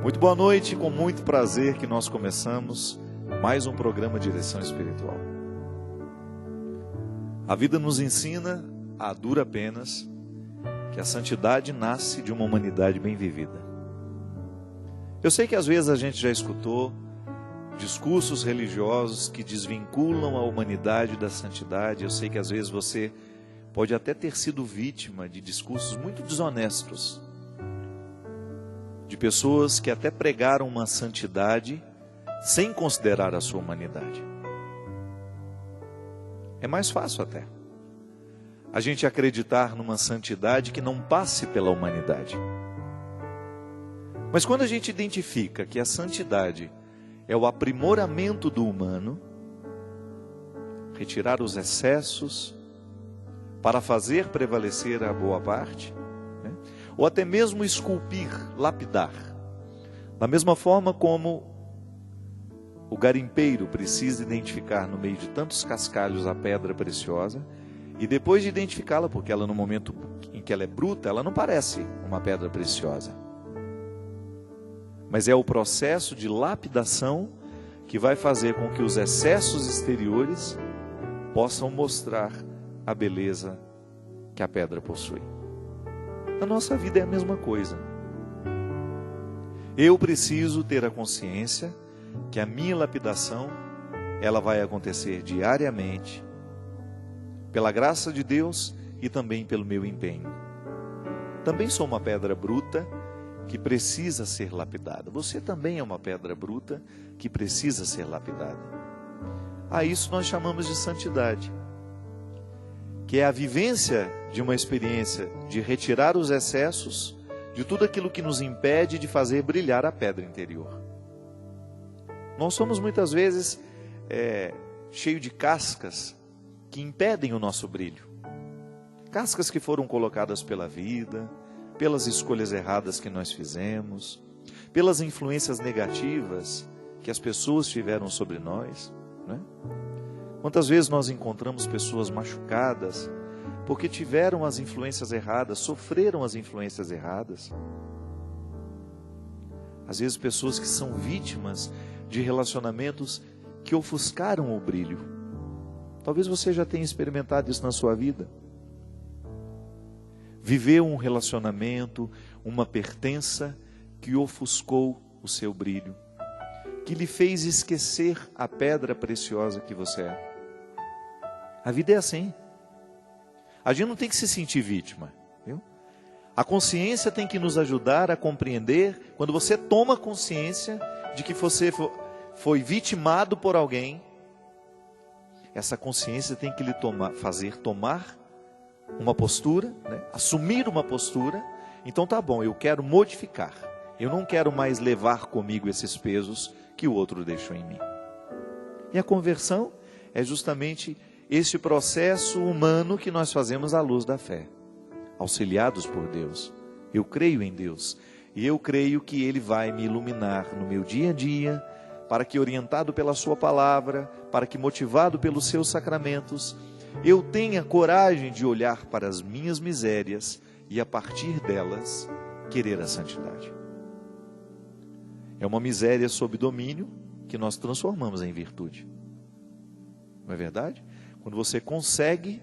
Muito boa noite, com muito prazer que nós começamos mais um programa Direção Espiritual. A vida nos ensina, a duras penas, que a santidade nasce de uma humanidade bem vivida. Eu sei que às vezes a gente já escutou discursos religiosos que desvinculam a humanidade da santidade. Eu sei que às vezes você pode até ter sido vítima de discursos muito desonestos, de pessoas que até pregaram uma santidade sem considerar a sua humanidade. É mais fácil até a gente acreditar numa santidade que não passe pela humanidade. Mas quando a gente identifica que a santidade é o aprimoramento do humano, retirar os excessos para fazer prevalecer a boa parte, né? Ou até mesmo esculpir, lapidar. Da mesma forma como o garimpeiro precisa identificar no meio de tantos cascalhos a pedra preciosa, e depois de identificá-la, porque ela no momento em que ela é bruta, ela não parece uma pedra preciosa. Mas é o processo de lapidação que vai fazer com que os excessos exteriores possam mostrar a beleza que a pedra possui. A nossa vida é a mesma coisa. Eu preciso ter a consciência que a minha lapidação, ela vai acontecer diariamente, pela graça de Deus e também pelo meu empenho. Também sou uma pedra bruta que precisa ser lapidada. Você também é uma pedra bruta que precisa ser lapidada. A isso nós chamamos de santidade, que é a vivência de uma experiência de retirar os excessos de tudo aquilo que nos impede de fazer brilhar a pedra interior. Nós somos muitas vezes cheios de cascas que impedem o nosso brilho. Cascas que foram colocadas pela vida, pelas escolhas erradas que nós fizemos, pelas influências negativas que as pessoas tiveram sobre nós, né? Quantas vezes nós encontramos pessoas machucadas porque tiveram as influências erradas, sofreram as influências erradas. Às vezes pessoas que são vítimas de relacionamentos que ofuscaram o brilho. Talvez você já tenha experimentado isso na sua vida. Viveu um relacionamento, uma pertença que ofuscou o seu brilho, que lhe fez esquecer a pedra preciosa que você é. A vida é assim. A gente não tem que se sentir vítima, viu? A consciência tem que nos ajudar a compreender. Quando você toma consciência de que você foi vitimado por alguém, essa consciência tem que lhe fazer tomar uma postura, né? Assumir uma postura. Então tá bom, eu quero modificar. Eu não quero mais levar comigo esses pesos que o outro deixou em mim. E a conversão é justamente esse processo humano que nós fazemos à luz da fé, auxiliados por Deus. Eu creio em Deus e eu creio que Ele vai me iluminar no meu dia a dia, para que, orientado pela sua palavra, para que, motivado pelos seus sacramentos, eu tenha coragem de olhar para as minhas misérias e, a partir delas, querer a santidade. É uma miséria sob domínio que nós transformamos em virtude. Não é verdade? Quando você consegue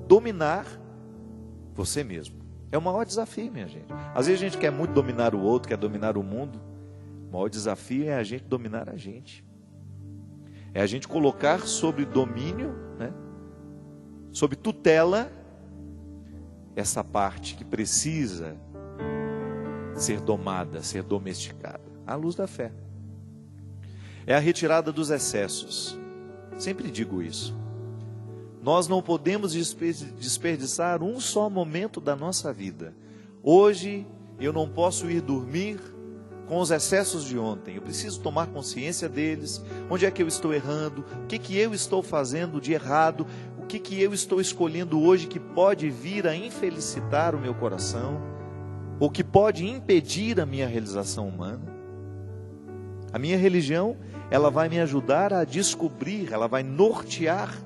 dominar você mesmo. É o maior desafio, minha gente. Às vezes a gente quer muito dominar o outro, quer dominar o mundo. O maior desafio é a gente dominar a gente. É a gente colocar sob domínio, né? Sob tutela, essa parte que precisa ser domada, ser domesticada, à luz da fé. É a retirada dos excessos. Sempre digo isso. Nós não podemos desperdiçar um só momento da nossa vida. Hoje eu não posso ir dormir com os excessos de ontem. Eu preciso tomar consciência deles. Onde é que eu estou errando? O que eu estou fazendo de errado? O que eu estou escolhendo hoje que pode vir a infelicitar o meu coração? Ou que pode impedir a minha realização humana? A minha religião, ela vai me ajudar a descobrir, ela vai nortear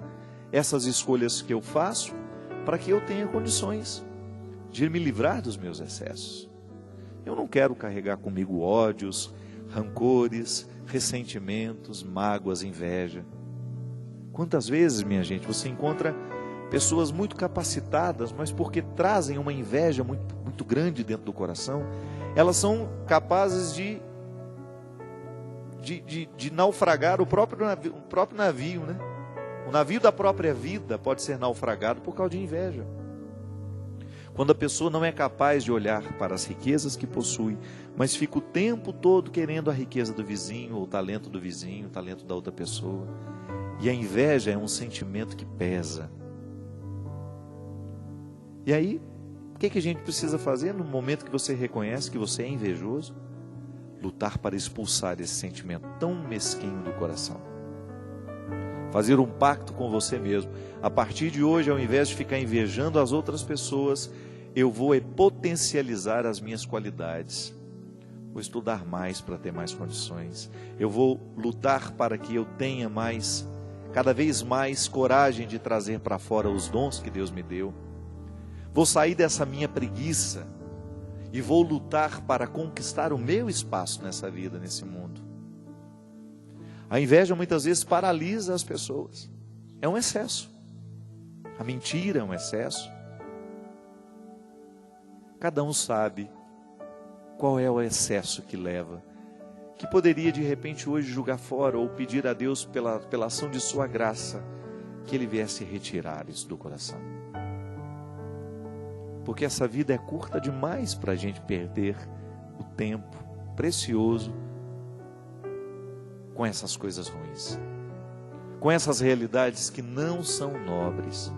essas escolhas que eu faço, para que eu tenha condições de me livrar dos meus excessos, Eu não quero carregar comigo ódios, rancores, ressentimentos, mágoas, inveja. Quantas vezes, minha gente, você encontra pessoas muito capacitadas, mas porque trazem uma inveja muito grande dentro do coração, elas são capazes de naufragar o próprio navio, né? O navio da própria vida pode ser naufragado por causa de inveja. Quando a pessoa não é capaz de olhar para as riquezas que possui, mas fica o tempo todo querendo a riqueza do vizinho, ou o talento do vizinho, o talento da outra pessoa. E a inveja é um sentimento que pesa. E aí, o que a gente precisa fazer no momento que você reconhece que você é invejoso? Lutar para expulsar esse sentimento tão mesquinho do coração. Fazer um pacto com você mesmo. A partir de hoje, ao invés de ficar invejando as outras pessoas, eu vou potencializar as minhas qualidades. Vou estudar mais para ter mais condições. Eu vou lutar para que eu tenha cada vez mais coragem de trazer para fora os dons que Deus me deu. Vou sair dessa minha preguiça e vou lutar para conquistar o meu espaço nessa vida, nesse mundo. A inveja muitas vezes paralisa as pessoas. É um excesso. A mentira é um excesso. Cada um sabe qual é o excesso que leva, que poderia de repente hoje jogar fora ou pedir a Deus pela ação de sua graça, que Ele viesse retirar isso do coração. Porque essa vida é curta demais para a gente perder o tempo precioso com essas coisas ruins, com essas realidades que não são nobres.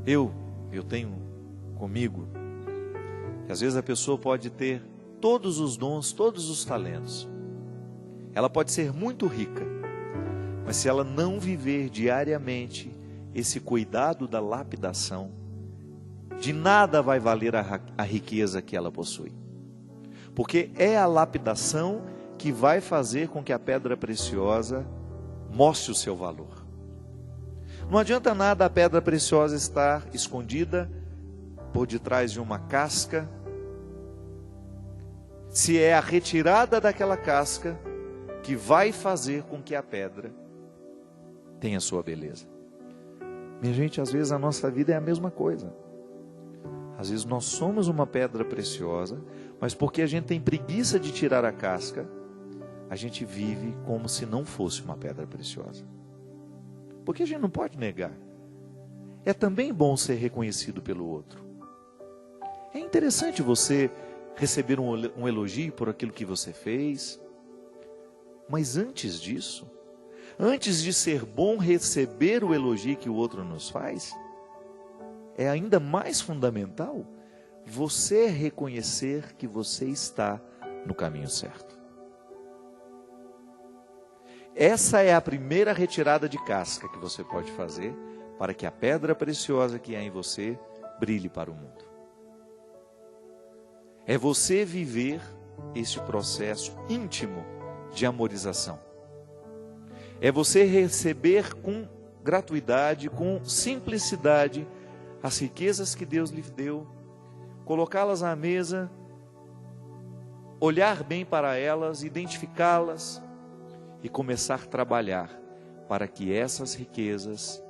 Eu tenho comigo que às vezes a pessoa pode ter todos os dons, todos os talentos. Ela pode ser muito rica, mas se ela não viver diariamente esse cuidado da lapidação, de nada vai valer a riqueza que ela possui. Porque é a lapidação que vai fazer com que a pedra preciosa mostre o seu valor. Não adianta nada a pedra preciosa estar escondida por detrás de uma casca, se é a retirada daquela casca que vai fazer com que a pedra tenha sua beleza. Minha gente, às vezes a nossa vida é a mesma coisa. Às vezes nós somos uma pedra preciosa, mas porque a gente tem preguiça de tirar a casca, a gente vive como se não fosse uma pedra preciosa. Porque a gente não pode negar. É também bom ser reconhecido pelo outro. É interessante você receber um elogio por aquilo que você fez. Mas antes disso, antes de ser bom receber o elogio que o outro nos faz, é ainda mais fundamental você reconhecer que você está no caminho certo. Essa é a primeira retirada de casca que você pode fazer para que a pedra preciosa que há em você brilhe para o mundo. É você viver este processo íntimo de amorização. É você receber com gratuidade, com simplicidade, as riquezas que Deus lhe deu, colocá-las à mesa, olhar bem para elas, identificá-las e começar a trabalhar para que essas riquezas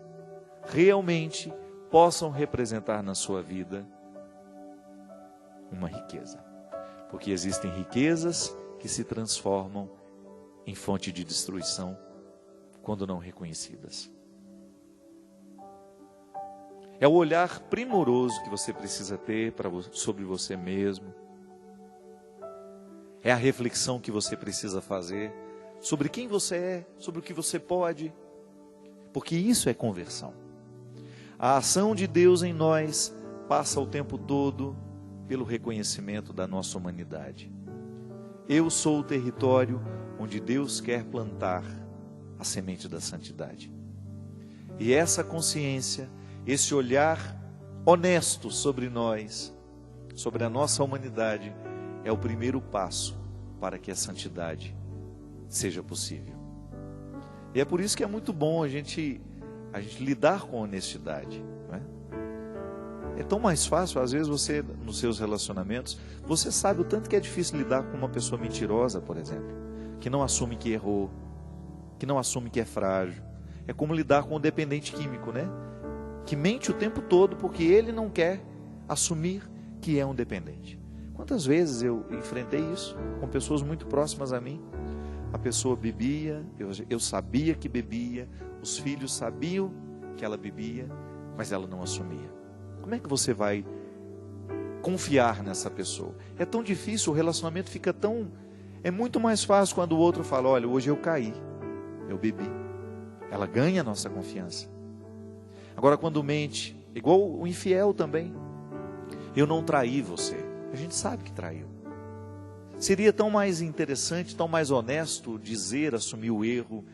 realmente possam representar na sua vida uma riqueza. Porque existem riquezas que se transformam em fonte de destruição quando não reconhecidas. É o olhar primoroso que você precisa ter sobre você mesmo. É a reflexão que você precisa fazer sobre quem você é, sobre o que você pode. Porque isso é conversão. A ação de Deus em nós passa o tempo todo pelo reconhecimento da nossa humanidade. Eu sou o território onde Deus quer plantar a semente da santidade. E essa consciência, esse olhar honesto sobre nós, sobre a nossa humanidade, é o primeiro passo para que a santidade seja possível. E é por isso que é muito bom a gente lidar com honestidade, não é? É tão mais fácil, às vezes você, nos seus relacionamentos, você sabe o tanto que é difícil lidar com uma pessoa mentirosa, por exemplo, que não assume que errou, que não assume que é frágil. É como lidar com o dependente químico, né? Que mente o tempo todo porque ele não quer assumir que é um dependente. Quantas vezes eu enfrentei isso com pessoas muito próximas a mim? A pessoa bebia, eu sabia que bebia, os filhos sabiam que ela bebia, mas ela não assumia. Como é que você vai confiar nessa pessoa? É tão difícil, o relacionamento fica tão... É muito mais fácil quando o outro fala, olha, hoje eu caí, eu bebi. Ela ganha a nossa confiança. Agora quando mente, igual o infiel também, eu não traí você. A gente sabe que traiu. Seria tão mais interessante, tão mais honesto dizer, assumir o erro,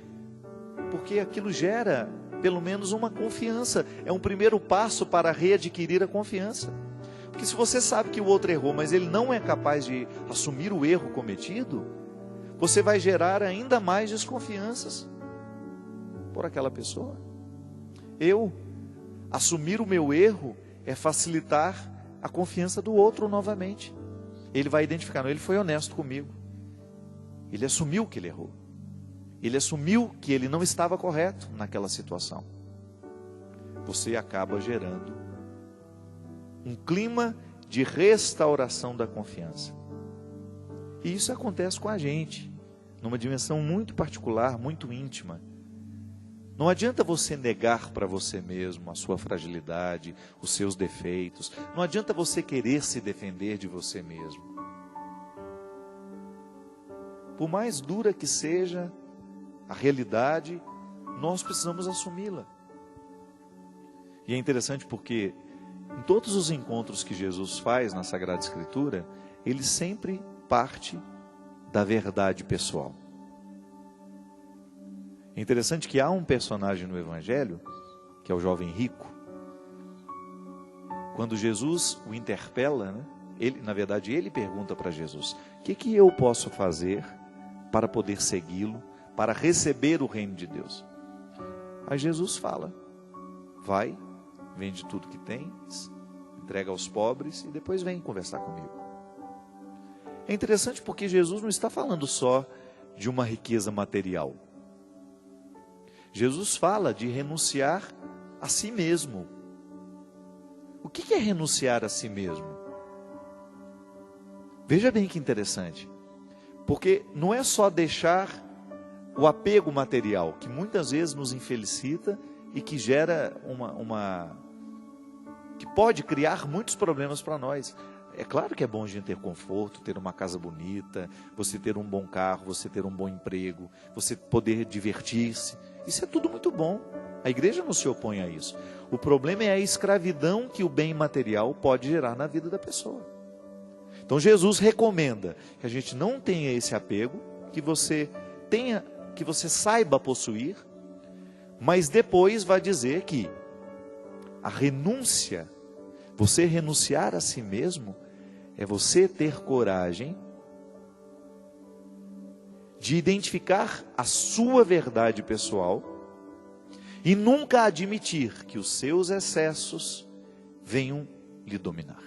porque aquilo gera pelo menos uma confiança. É um primeiro passo para readquirir a confiança. Porque se você sabe que o outro errou, mas ele não é capaz de assumir o erro cometido, você vai gerar ainda mais desconfianças por aquela pessoa. Eu assumir o meu erro é facilitar a confiança do outro novamente. Ele vai identificar, não, ele foi honesto comigo. Ele assumiu que ele errou. Ele assumiu que ele não estava correto naquela situação. Você acaba gerando um clima de restauração da confiança. E isso acontece com a gente, numa dimensão muito particular, muito íntima. Não adianta você negar para você mesmo a sua fragilidade, os seus defeitos. Não adianta você querer se defender de você mesmo. Por mais dura que seja a realidade, nós precisamos assumi-la. E é interessante porque em todos os encontros que Jesus faz na Sagrada Escritura, ele sempre parte da verdade pessoal. É interessante que há um personagem no Evangelho, que é o jovem rico. Quando Jesus o interpela, né, ele pergunta para Jesus, o que eu posso fazer para poder segui-lo, para receber o reino de Deus? Aí Jesus fala, vai, vende tudo que tens, entrega aos pobres e depois vem conversar comigo. É interessante porque Jesus não está falando só de uma riqueza material. Jesus fala de renunciar a si mesmo. O que é renunciar a si mesmo? Veja bem que interessante. Porque não é só deixar o apego material, que muitas vezes nos infelicita e que gera que pode criar muitos problemas para nós. É claro que é bom a gente ter conforto, ter uma casa bonita, você ter um bom carro, você ter um bom emprego, você poder divertir-se. Isso é tudo muito bom. A igreja não se opõe a isso. O problema é a escravidão que o bem material pode gerar na vida da pessoa. Então Jesus recomenda que a gente não tenha esse apego, que você saiba possuir, mas depois vai dizer que a renúncia, você renunciar a si mesmo, é você ter coragem de identificar a sua verdade pessoal e nunca admitir que os seus excessos venham lhe dominar.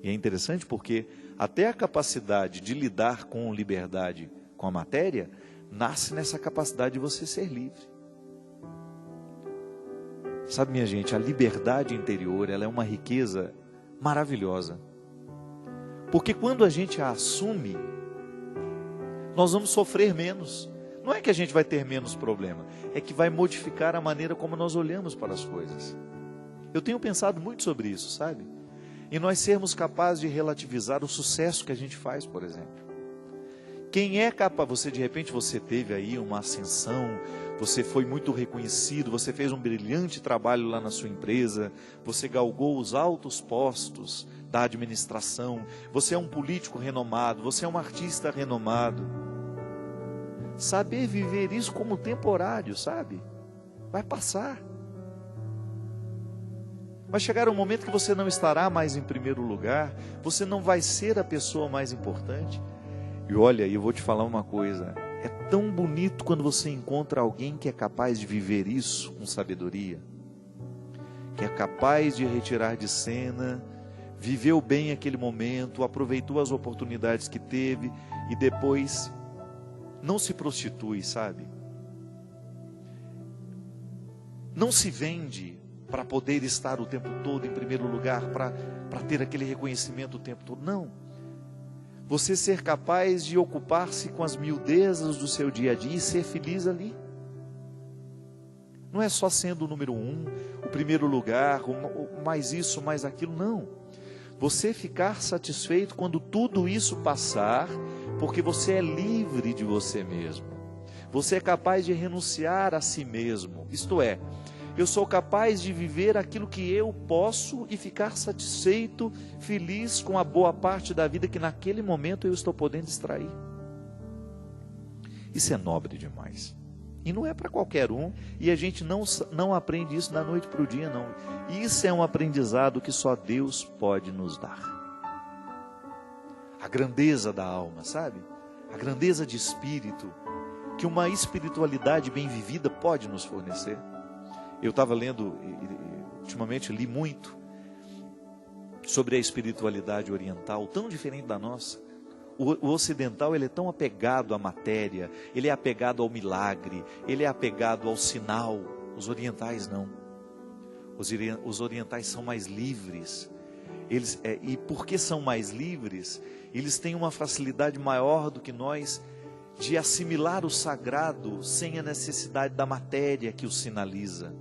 E é interessante porque até a capacidade de lidar com liberdade com a matéria nasce nessa capacidade de você ser livre. Sabe, minha gente, a liberdade interior, ela é uma riqueza maravilhosa. Porque quando a gente a assume, nós vamos sofrer menos. Não é que a gente vai ter menos problema, é que vai modificar a maneira como nós olhamos para as coisas. Eu tenho pensado muito sobre isso, sabe? E nós sermos capazes de relativizar o sucesso que a gente faz, por exemplo. Quem é capaz, de repente você teve aí uma ascensão, você foi muito reconhecido, você fez um brilhante trabalho lá na sua empresa, você galgou os altos postos da administração, você é um político renomado, você é um artista renomado. Saber viver isso como temporário, sabe? Vai passar. Vai chegar um momento que você não estará mais em primeiro lugar, você não vai ser a pessoa mais importante. E olha, eu vou te falar uma coisa, é tão bonito quando você encontra alguém que é capaz de viver isso com sabedoria, que é capaz de retirar de cena, viveu bem aquele momento, aproveitou as oportunidades que teve e depois não se prostitui, sabe? Não se vende para poder estar o tempo todo em primeiro lugar, para ter aquele reconhecimento o tempo todo. Não. Você ser capaz de ocupar-se com as miudezas do seu dia a dia e ser feliz ali. Não é só sendo o número 1, o primeiro lugar, o mais isso, mais aquilo, não. Você ficar satisfeito quando tudo isso passar, porque você é livre de você mesmo. Você é capaz de renunciar a si mesmo. Isto é, eu sou capaz de viver aquilo que eu posso e ficar satisfeito, feliz com a boa parte da vida que naquele momento eu estou podendo extrair. Isso é nobre demais. E não é para qualquer um, e a gente não aprende isso da noite para o dia, não. Isso é um aprendizado que só Deus pode nos dar. A grandeza da alma, sabe? A grandeza de espírito, que uma espiritualidade bem vivida pode nos fornecer. Eu estava lendo, ultimamente li muito, sobre a espiritualidade oriental, tão diferente da nossa. O ocidental, ele é tão apegado à matéria, ele é apegado ao milagre, ele é apegado ao sinal. Os orientais não. Os orientais são mais livres. E porque são mais livres, eles têm uma facilidade maior do que nós de assimilar o sagrado sem a necessidade da matéria que o sinaliza.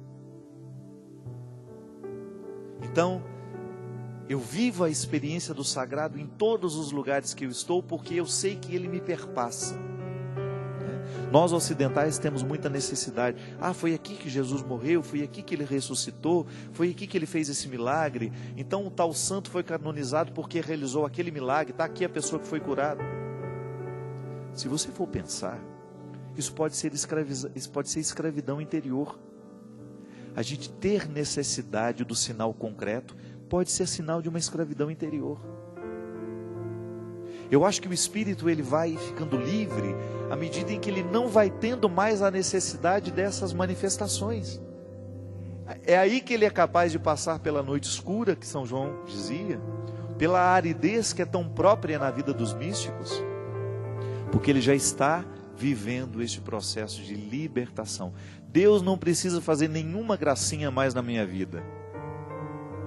Então, eu vivo a experiência do sagrado em todos os lugares que eu estou, porque eu sei que ele me perpassa. Nós ocidentais temos muita necessidade. Foi aqui que Jesus morreu, foi aqui que ele ressuscitou, foi aqui que ele fez esse milagre. Então o tal santo foi canonizado porque realizou aquele milagre, está aqui a pessoa que foi curada. Se você for pensar, isso pode ser escravidão interior. A gente ter necessidade do sinal concreto pode ser sinal de uma escravidão interior. Eu acho que o espírito, ele vai ficando livre à medida em que ele não vai tendo mais a necessidade dessas manifestações. É aí que ele é capaz de passar pela noite escura, que São João dizia, pela aridez que é tão própria na vida dos místicos, porque ele já está vivendo este processo de libertação. Deus não precisa fazer nenhuma gracinha mais na minha vida.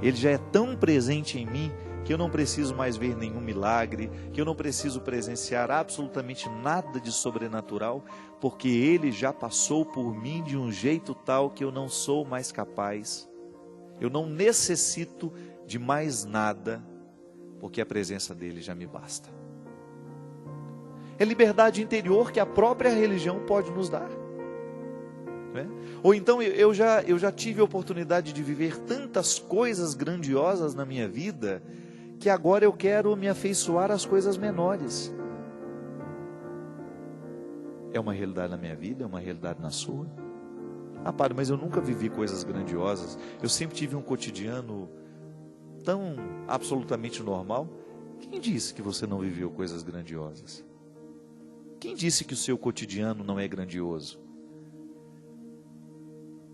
Ele já é tão presente em mim que eu não preciso mais ver nenhum milagre, que eu não preciso presenciar absolutamente nada de sobrenatural, porque Ele já passou por mim de um jeito tal que eu não sou mais capaz, eu não necessito de mais nada, porque a presença dEle já me basta. É liberdade interior que a própria religião pode nos dar. Ou então eu já tive a oportunidade de viver tantas coisas grandiosas na minha vida, que agora eu quero me afeiçoar às coisas menores. É uma realidade na minha vida, é uma realidade na sua. Padre, mas eu nunca vivi coisas grandiosas, eu sempre tive um cotidiano tão absolutamente normal. Quem disse que você não viveu coisas grandiosas? Quem disse que o seu cotidiano não é grandioso?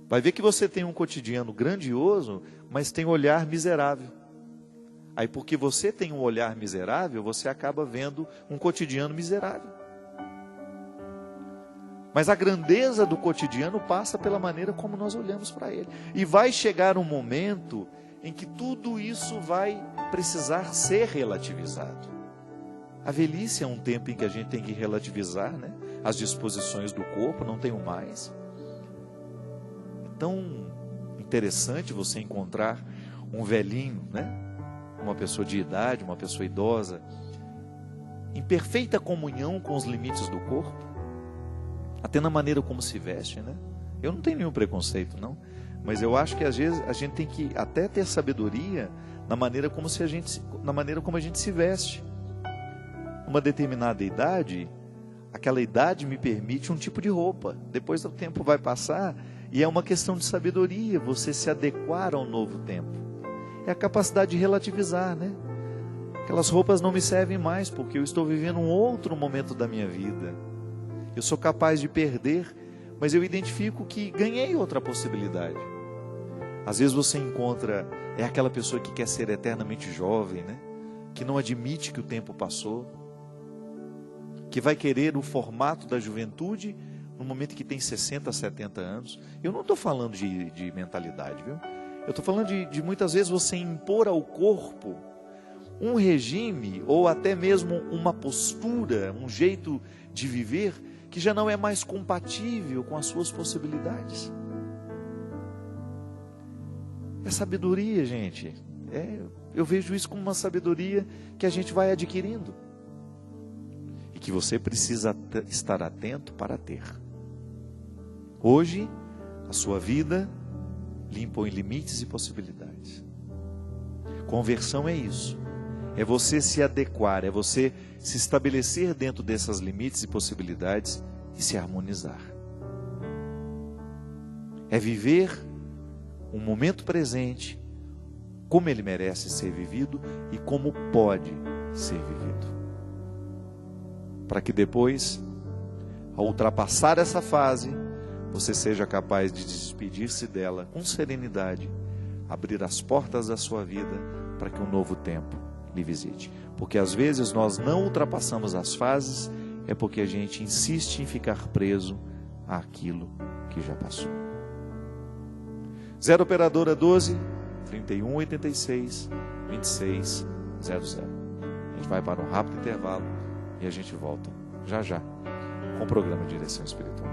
Vai ver que você tem um cotidiano grandioso, mas tem um olhar miserável. Aí porque você tem um olhar miserável, você acaba vendo um cotidiano miserável. Mas a grandeza do cotidiano passa pela maneira como nós olhamos para ele. E vai chegar um momento em que tudo isso vai precisar ser relativizado. A velhice é um tempo em que a gente tem que relativizar, né? As disposições do corpo, não tenho mais. Tão interessante você encontrar um velhinho, né? Uma pessoa de idade, uma pessoa idosa, em perfeita comunhão com os limites do corpo, até na maneira como se veste, né? Eu não tenho nenhum preconceito, não, mas eu acho que às vezes a gente tem que até ter sabedoria na maneira como a gente se veste. Uma determinada idade, aquela idade me permite um tipo de roupa. Depois o tempo vai passar e é uma questão de sabedoria, você se adequar ao novo tempo. É a capacidade de relativizar, né? Aquelas roupas não me servem mais, porque eu estou vivendo um outro momento da minha vida. Eu sou capaz de perder, mas eu identifico que ganhei outra possibilidade. Às vezes você encontra, é aquela pessoa que quer ser eternamente jovem, né? Que não admite que o tempo passou, que vai querer o formato da juventude no momento que tem 60, 70 anos. Eu não estou falando de mentalidade, viu? Eu estou falando de muitas vezes você impor ao corpo um regime ou até mesmo uma postura, um jeito de viver que já não é mais compatível com as suas possibilidades. É sabedoria, gente. Eu vejo isso como uma sabedoria que a gente vai adquirindo e que você precisa estar atento para ter. Hoje, a sua vida lhe impõe limites e possibilidades. Conversão é isso. É você se adequar, é você se estabelecer dentro dessas limites e possibilidades e se harmonizar. É viver um momento presente como ele merece ser vivido e como pode ser vivido. Para que depois, ao ultrapassar essa fase, você seja capaz de despedir-se dela com serenidade, abrir as portas da sua vida para que um novo tempo lhe visite. Porque às vezes nós não ultrapassamos as fases, é porque a gente insiste em ficar preso àquilo que já passou. 0 operadora 12 31 86 26 00. A gente vai para um rápido intervalo e a gente volta já já com o programa Direção Espiritual.